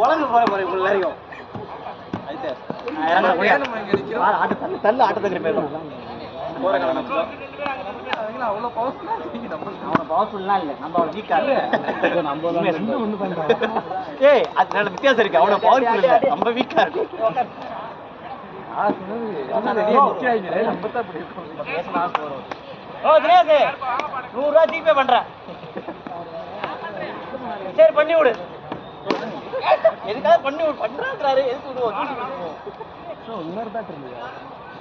உலக போற போற எல்லாரையும் தள்ளு ஆட்டத்துக்கு பேர் போற காலம் அவ்வளவு பவர்ஃபுல்லாம் இல்ல நம்ம அவன் வீக்கா ஏய் அது நல்ல வித்தியாசம் இருக்கு அவன பவர்ஃபுல் இல்ல நம்ம வீக்கா இருக்கும் ₹100 ஜிபே பண்றேன் சரி பண்ணி விடு எதுக்காக பண்ணி விடு பண்றாரு எதுக்கு விடுவோம் இன்னொரு தான் இருந்தது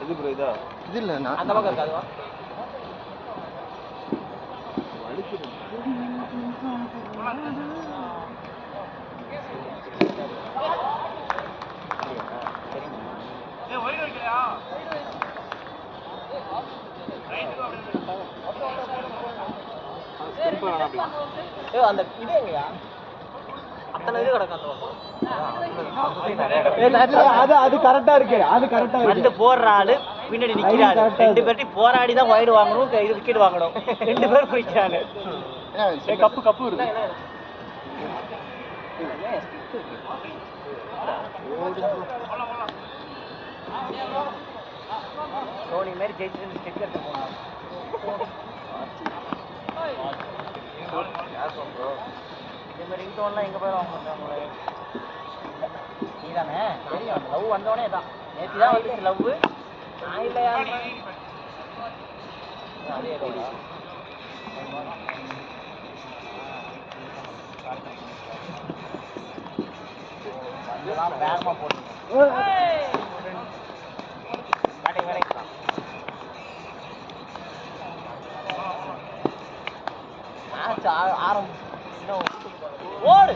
எது ப்ரோ இதா இது இல்ல நான் அந்த பக்கம் இருக்காதுவா அந்த இது எங்கயா அத்தனை இது கிடக்கும் அது கரெக்டா இருக்கு அது கரெக்டா வந்து போடுற ஆளு பின்னாடி நிக்கிறாரு 2 பேர்ட்டையும் போராடி தான் வைடு வாங்கணும் இது விக்கெட் வாங்கணும் 2 பேர் போயிட்டாங்க கப்பு இருக்கு தோனி மாதிரி ஜெயிச்சு ஸ்டிக் எடுத்து போனாங்க இதே மாதிரி ரிங்டோன்லாம் எங்கே போய் வாங்க மாட்டாங்களே நீ தானே தெரியும் அந்த லவ் வந்தவனே தான் நேற்று தான் வந்துச்சு லவ் நான் இல்லையா அதே வந்தெல்லாம் வேகமாக போட்டு மேட்ச் ஆரம்பிச்சு ஓடு